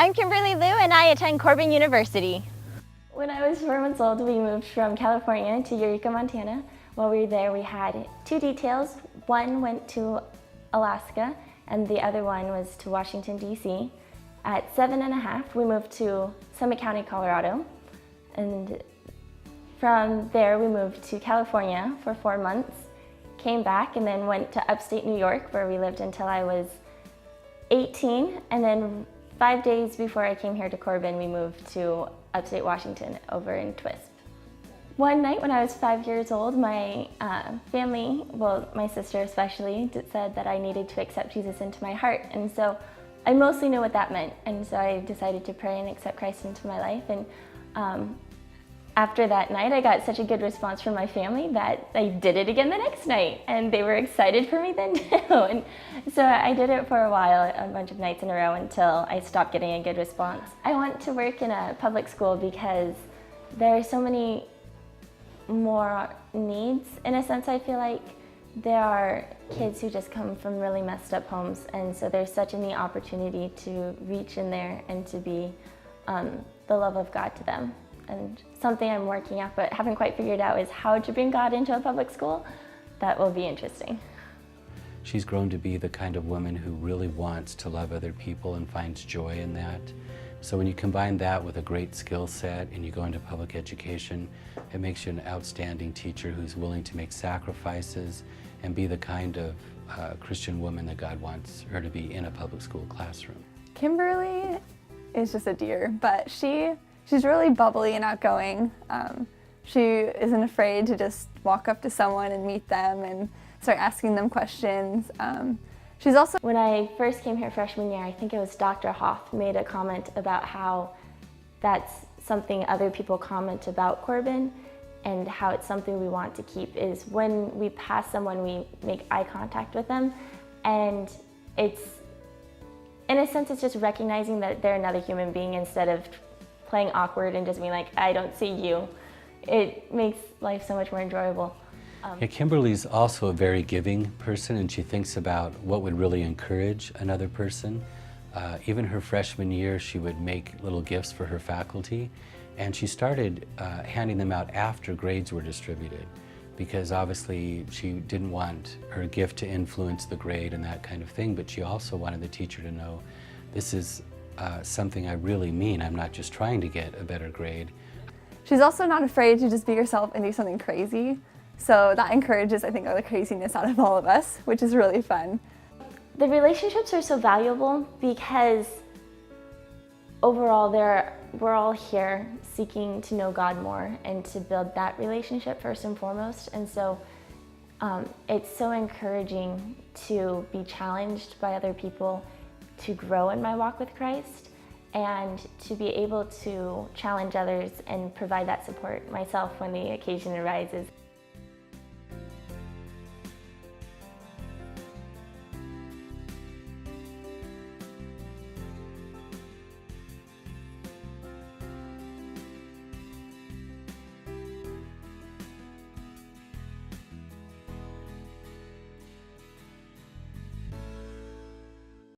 I'm Kimberly Liu, and I attend Corbin University. When I was 4 months old, we moved from California to Eureka, Montana. While we were there, we had two details. One went to Alaska, and the other one was to Washington, D.C. At 7.5, we moved to Summit County, Colorado. And from there, we moved to California for 4 months, came back, and then went to upstate New York, where we lived until I was 18. And then 5 days before I came here to Corbin, we moved to upstate Washington over in Twisp. One night when I was 5 years old, my family, well, my sister especially, said that I needed to accept Jesus into my heart. And so I mostly knew what that meant. And so I decided to pray and accept Christ into my life. And after that night, I got such a good response from my family that I did it again the next night. And they were excited for me then too. And so I did it for a while, a bunch of nights in a row, until I stopped getting a good response. I want to work in a public school because there are so many more needs. In a sense, I feel like there are kids who just come from really messed up homes, and so there's such a neat opportunity to reach in there and to be the love of God to them. And something I'm working at but haven't quite figured out is how to bring God into a public school. That will be interesting. She's grown to be the kind of woman who really wants to love other people and finds joy in that. So when you combine that with a great skill set and you go into public education, it makes you an outstanding teacher who's willing to make sacrifices and be the kind of Christian woman that God wants her to be in a public school classroom. Kimberly is just a dear, but she's really bubbly and outgoing. She isn't afraid to just walk up to someone and meet them and start asking them questions. She's also... When I first came here freshman year, I think it was Dr. Hoff made a comment about how that's something other people comment about Corbin, and how it's something we want to keep is when we pass someone, we make eye contact with them. And it's, in a sense, it's just recognizing that they're another human being instead of playing awkward and just being like, I don't see you. It makes life so much more enjoyable. Yeah, Kimberly's also a very giving person, and she thinks about what would really encourage another person. Even her freshman year, she would make little gifts for her faculty, and she started handing them out after grades were distributed, because obviously she didn't want her gift to influence the grade and that kind of thing, but she also wanted the teacher to know, this is something I really mean. I'm not just trying to get a better grade. She's also not afraid to just be herself and do something crazy. So that encourages, I think, all the craziness out of all of us, which is really fun. The relationships are so valuable because overall we're all here seeking to know God more and to build that relationship first and foremost. And so it's so encouraging to be challenged by other people, to grow in my walk with Christ, and to be able to challenge others and provide that support myself when the occasion arises.